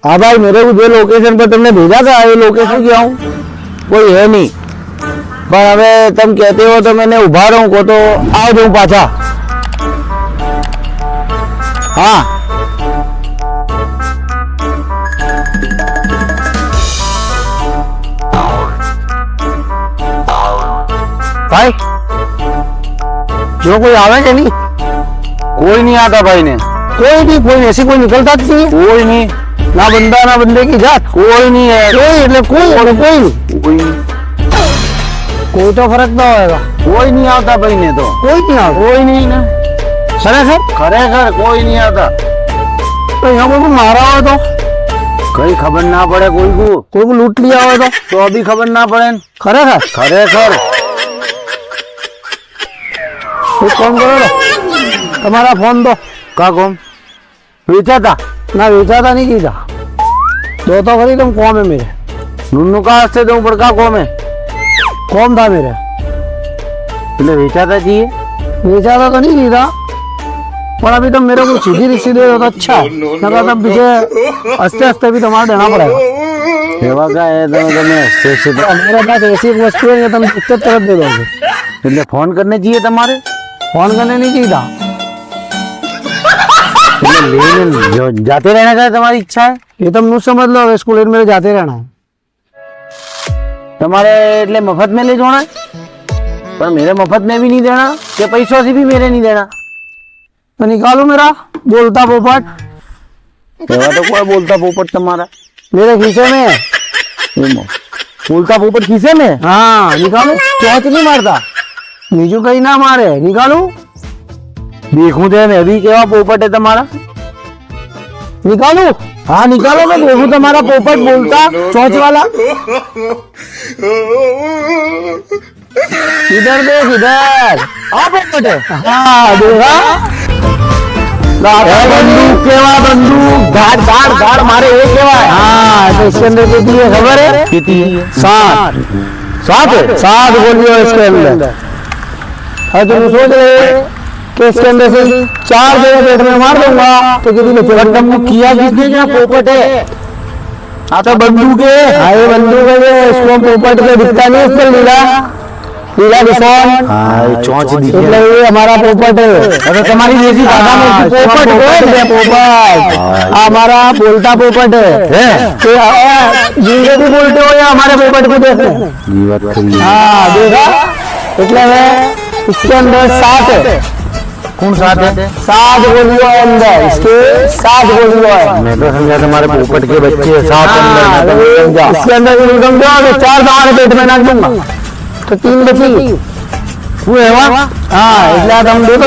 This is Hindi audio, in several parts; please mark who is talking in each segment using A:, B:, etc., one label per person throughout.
A: हाँ भाई, मेरे को जो लोकेशन पर तुमने भेजा था ये लोकेशन क्या हूँ, कोई है नहीं। पर હવે तुम कहते हो तो मैंने उभा रहूं को तो आ जाऊं पाछा। हाँ भाई, जो कोई आवे कि नहीं? कोई नहीं आता भाई ने, कोई ऐसी कोई निकलता नहीं, कोई नहीं, ना बंदा ना बंदे की जात, कोई नहीं है, कोई तो फर्क ना होगा, कोई नहीं आता भाई ने तो, कोई नहीं ना, खरेखर कोई नहीं आता। तो यहाँ को मारा हो तो कहीं खबर ना पड़े, कोई को लूट लिया हो तो अभी खबर ना पड़े, खरेखर। कौन करो तुम्हारा फोन दो, का कौन वेचा था ना, वेचा था नहीं की था, दो तो खरी तुम कौन है मेरे, नुन्नू का से दो बड़का कौन है, कौन था मेरे, पहले वेचा था जी, वेचा था तो नहीं की था, पर अभी तो मेरे को सीधी रिश्ते दे तो अच्छा, ना तब पीछे हंसते भी तुम्हारा देना पड़ेगा। सेवा का है तो मेरे पास ऐसी वस्तु है तुम तरफ दे दोगे, इसलिए फोन करने चाहिए, तुम्हारे फोन करने नहीं चाहिए था, जो जाते रहना चाहिए, तुम्हारी इच्छा है ये तुम मुझ समझ लो, स्कूल मेरे जाते रहना है तुम्हारे, એટલે મફત में ले जाना है, पर मेरे मफत में भी नहीं देना कि पैसों से भी मेरे नहीं देना, तो निकालो मेरा बोलता पोपट। तो कोई बोलता पोपट तुम्हारा मेरे खीसे में है, बोलता पोपट खीसे में, हाँ निकालो, चौथ नहीं मारता, बीजू कहीं ना मारे, निकालो देखूं तो मैं भी केवा पोपट है तुम्हारा, निकालो, हाँ निकालो, मैं देखूं तुम्हारा पोपट बोलता चौथ वाला, इधर देख, इधर पोपट है, हाँ देखा, बंदूक केवा, बंदूक धाड़ मारे ये केवा है, हाँ तो इसके अंदर कितनी है खबर है, कितनी 7 गोलियों इसके अंदर, और तुम सोच रहे कि इसके अंदर से 4 जगह पेट में मार दूंगा तो कितनी बचेगा, तुमने किया किसने, क्या पोपट है, हाँ तो बंदूक है, हाँ ये बंदूक है, इसको पोपट के दिखता नहीं, उस पर लीला निशान, हाँ चौंच दिखे, ये हमारा पोपट है, अरे तुम्हारी जैसी भाषा में पोपट हमारा बोलता पोपट है, तो जिंदगी भी बोलते हो या हमारे पोपट को देखो, हाँ देखा, એટલે इसके अंदर 7 है, कौन 7 है, 7 गोलियों अंदर, इसके 7 गोलियों है, मैं तो समझा तुम्हारे पोपट के बच्चे 7 अंदर, इसके अंदर समझो 4 तुम्हारे पेट में नाक दूंगा तो 3 बची हुए, हाँ इसलिए तुम देखो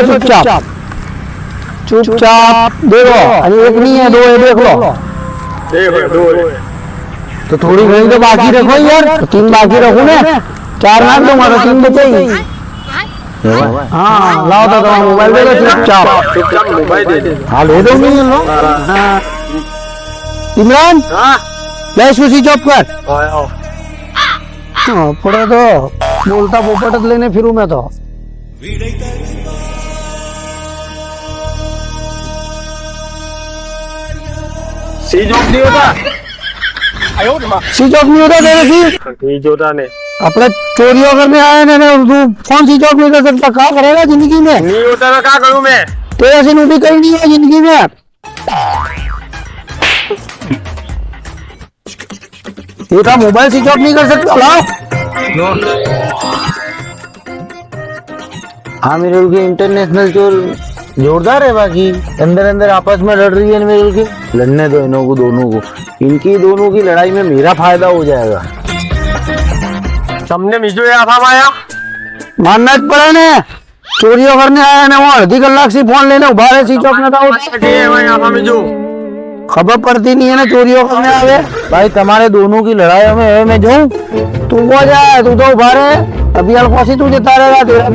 A: चुपचाप देखो, अरे एक नहीं है 2 है, देख लो, तो थोड़ी घड़ी तो बाकी रखो यार, तो 3 बाकी रखो ना, 4 नाक दूंगा तो 3 बचेगी, हाँ लाओ तो मोबाइल दे दो, चुपचाप मोबाइल दे दे, हाँ ले दो, नहीं लो, इमरान ले इसको स्विच ऑफ कर, हाँ पड़े तो बोलता पोपट लेने फिरू मैं तो,
B: स्विच ऑफ नहीं होता,
A: स्विच ऑफ नहीं होता तेरे से,
B: स्विच होता नहीं,
A: अपने चोरियों करने आए ना, तू फोन स्विच ऑफ नहीं कर सकता, क्या करेगा जिंदगी में,
B: नहीं होता तो क्या करूं मैं,
A: तेरे से भी कहीं नहीं है जिंदगी में, ये था मोबाइल स्विच ऑफ नहीं कर सकता, लाओ, हाँ मेरे उनके इंटरनेशनल चोर जोरदार है, बाकी अंदर आपस में लड़ रही है, मेरे उनके लड़ने दो इन्हों को, दोनों को, इनकी दोनों की लड़ाई में मेरा फायदा हो जाएगा,
B: सबने मिजो आया
A: मानना पड़े ने, चोरियों करने आया ना, वो आधी कलाक से फोन लेने उभा रहे, स्विच ऑफ ना था,
B: मिजो
A: खबर पड़ती नहीं है ना, चोरियों करने आवे भाई, तुम्हारे दोनों की लड़ाई में मैं जाऊं, तू को जाए, तू तो उभा रहे, अभी अलकोसी तू देता रहेगा, तेरा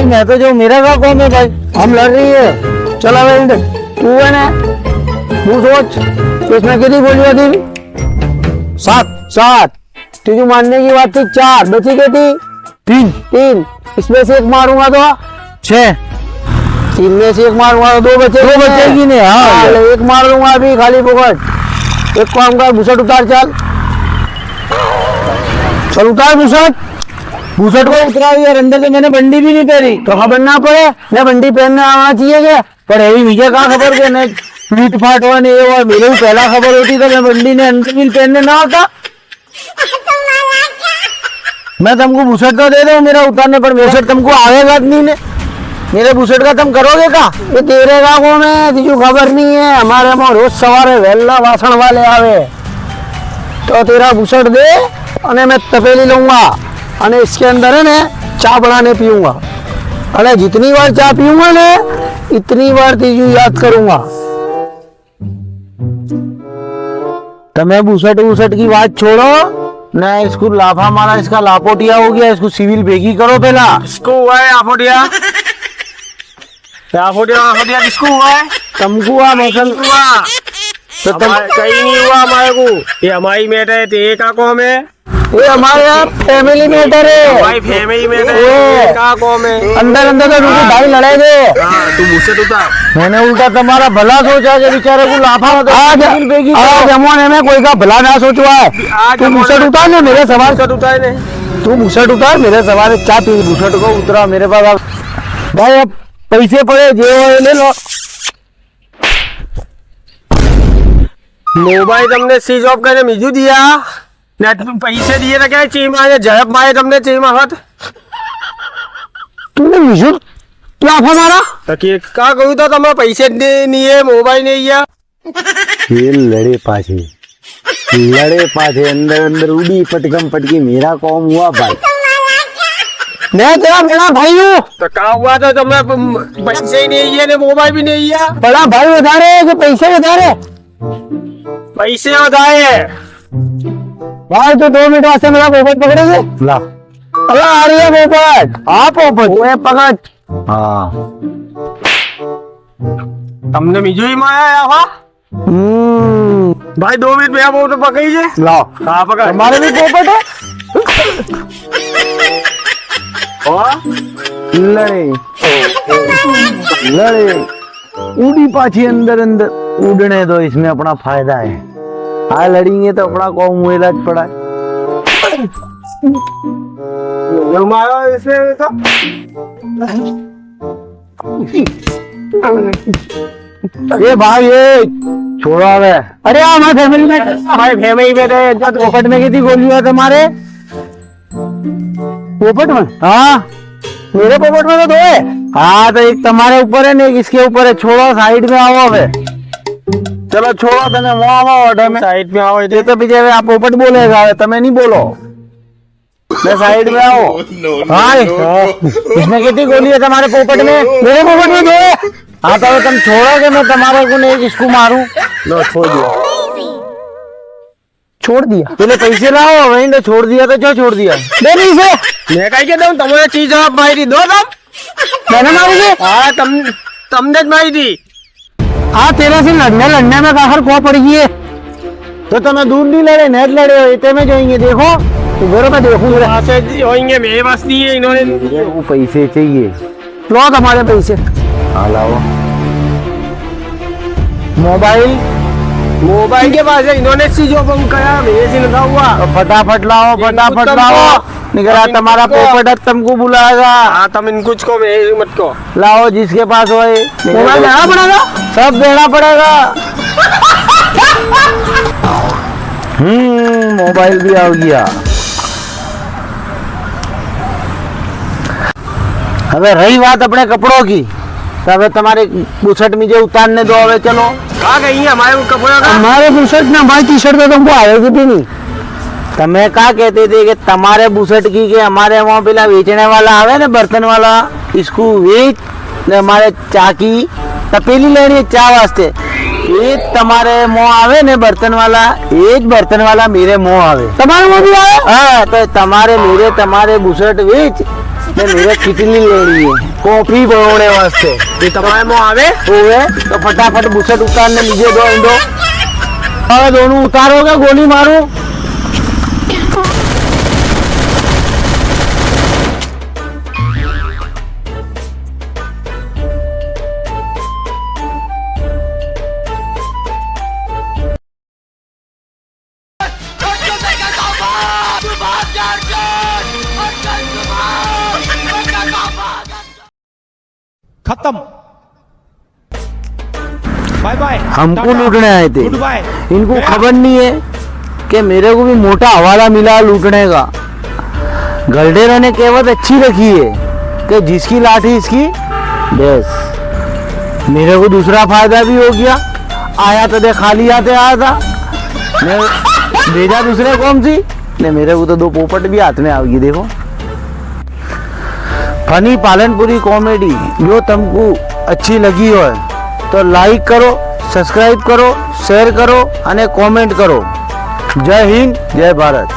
A: मैं तो जो मेरा का कौन है भाई, हम लड़ रही है, चला भाई तू है ना, तू सोच तो इसमें कितनी गोलियां थी, 7 तुझे मानने की बात थी, 4 बची गई थी, 3 इसमें से 1 मारूंगा तो 6, 3 में से 1 मारूंगा तो 2 बचेगी नहीं, हाँ 1 मार लूंगा अभी खाली पकड़, एक काम कर, बुशट उतार, चल चल उतार बुशट। बुशट को उतरा यार, अंदर से मैंने बंडी भी नहीं पहनी तो खबर ना पड़े। मैं बंडी पहनने आना चाहिए क्या? पर अभी मुझे कहाँ खबर के मैं पीट फाट हुआ नहीं हुआ, मेरे को पहला खबर होती तो मैं बंडी ने अंदर भी पहनने ना होता। मैं तुमको बुशट तो दे दूं मेरा उतारने पर, मेरे बुशट तुमको आवेगा नहीं ने, मेरे बुशट का तुम करोगे का? ये तेरे गाँव में तुझे खबर नहीं है, हमारे में रोज सवारे वेला वासण वाले आवे तो तेरा बुशट दे और मैं तपेली लूंगा और इसके अंदर है ना चाय बनाने पीऊंगा। अरे जितनी बार चाय पीऊंगा ना इतनी बार तुझे याद करूंगा। तुम्हें बुशट वुशट की बात छोड़ो ना, इसको लाफा मारा, इसका लापोटिया हो गया, इसको सिविल भेगी करो पहला।
B: किसको हुआ है आफोडिया? आफोडिया किसको हुआ है?
A: तुमको हुआ मौसम
B: हुआ
A: तो तुम
B: कहीं नहीं हुआ हमारे को। ये हमारी मैटर है, ते का कौम है?
A: ये हमारे यहाँ फैमिली मैटर है,
B: हमारी फैमिली मैटर
A: ओए।
B: है, ये का कौम है?
A: अंदर अंदर तो तुमको भाई लड़ाई दे।
B: हाँ तू मुझसे उतार।
A: मैंने उल्टा तुम्हारा भला सोचा कि बेचारे को लाफा आज जमाने में कोई का भला ना सोचवा है। तू बुशट उतार ले मेरे सवाल,
B: उतार ने
A: तू बुशट उतार मेरे सवाल, चाय पी बुशट को उतरा मेरे पास। अब भाई अब पैसे पड़े जे ले लो।
B: मोबाइल तुमने स्विच ऑफ करने मिजू दिया, नेट पे पैसे दिए ना, क्या चीमा है जहब मारे तुमने चीमा हाथ
A: तूने विजुअल लाफा मारा
B: तो कि का कहूँ तो तुम्हें पैसे नहीं है, मोबाइल नहीं है।
A: ये लड़े पाछे अंदर अंदर उड़ी पटकम पटकी मेरा कौम हुआ भाई। मैं तेरा बड़ा भाई हूँ
B: तो का हुआ तो तुम्हें पैसे ही नहीं है, मोबाइल भी नहीं है।
A: बड़ा भाई बता रहे कि पैसे बता रहे
B: पैसे बताए
A: भाई तो 2 मिनट वास्ते मेरा पोपट पकड़ेगे ला। अरे आ रही है पोपट, हाँ पोपट वो पकड़। हाँ
B: हमने मिजू ही माया या वा भाई 2 मिनट में वो तो पकड़िए
A: लाओ।
B: हाँ पकड़,
A: हमारे भी पोपट है। लड़े लड़े उड़ी पाछी अंदर अंदर उड़ने दो, इसमें अपना फायदा है। हाँ लड़ेंगे तो अपना कौम मुँह इलाज पड़ा है।
B: मारा इसमें तो
A: ये भाई ये छोड़ा है। अरे हमारे फैमिली में, हमारे फैमिली में जब पोपट में कितनी गोली हुआ तुम्हारे पोपट में? हाँ मेरे पोपट में तो 2 है। हाँ तो एक तुम्हारे ऊपर है ना, एक इसके ऊपर है। छोड़ो साइड में आओ अब, चलो छोड़ो तने वो आओ ऑर्डर में
B: साइड में आओ।
A: ये तो पीछे आप पोपट बोलेगा, तुम्हें नहीं बोलो। मैं साइड में आओ। हाँ इसमें कितनी गोली है तुम्हारे पोपट में? मेरे पोपट में 2 है। हाँ तो तुम छोड़ोगे, मैं तुम्हारे को नहीं इसको मारूं। लो छोड़ दिया, छोड़ दिया। पहले पैसे लाओ, वहीं तो छोड़ दिया तो क्या छोड़ दिया? दे पैसे।
B: मैं कहीं के दूं तुम्हारे चीज आप मारी दो तुम।
A: मैंने मारूंगी?
B: हाँ तुमने मारी थी।
A: हाँ तेरे से लड़ने में बाहर को पड़ गई है तो तुम्हें दूर नहीं लड़े, नेट लड़े हो, इतने में जाएंगे। देखो तो मेरे में देखूंगा
B: वहाँ से होंगे, मेरे पास नहीं है, इन्होंने
A: वो पैसे चाहिए। लो तुम्हारे पैसे। हाँ लाओ।
B: मोबाइल के पास है, इन्होंने चीज ऑफ करा, मेरे से लगा हुआ।
A: फटाफट लाओ, फटाफट लाओ। निकला तुम्हारा पोपट तुमको बुलाएगा।
B: हाँ तुम इनको को मेरे मत को
A: लाओ, जिसके पास हो मोबाइल देना पड़ेगा, सब देना पड़ेगा। मोबाइल भी आ गया। अबे रही बात अपने कपड़ों की, तब तुम्हारे बुशट मुझे उतारने दो। अबे चलो
B: कहाँ गई है हमारे कपड़े का?
A: हमारे बुशट में हमारी टी शर्ट तो तुमको आएगी भी नहीं। तुम्हें क्या कहते थे कि तुम्हारे बुशट की के हमारे वहाँ पेला बेचने वाला आवे ना, बर्तन वाला, इसको वेच ने हमारे चाकी तपेली लेनी है चाय वास्ते। ये तुम्हारे मुँह आवे ने बर्तन वाला, एक बर्तन वाला मेरे मुँह आवे, तुम्हारे मुँह भी आवे। हाँ तो तुम्हारे बुशट वेच ने मेरे कितनी लेनी है कॉफी बनाने वास्ते,
B: ये तुम्हारे मुँह आवे
A: तो फटाफट बुशट उतारने मुझे दो। दोनों उतारोगे गोली मारो।
C: खत्म। Bye bye.
A: हमको लूटने आए थे,
C: गुड बाय।
A: इनको खबर नहीं है कि मेरे को भी मोटा हवाला मिला लूटने का। गलडेरों ने कहावत अच्छी रखी है कि जिसकी लाठी इसकी भैंस। मेरे को दूसरा फायदा भी हो गया, आया तो दे खाली हाथे आया था, मैं भेजा दूसरे कौन सी ने, मेरे को तो 2 पोपट भी हाथ में आ गई। देखो फनी पालनपुरी कॉमेडी जो तुमको अच्छी लगी हो तो लाइक करो, सब्सक्राइब करो, शेयर करो અને કોમેન્ટ કરો। जय हिंद, जय भारत।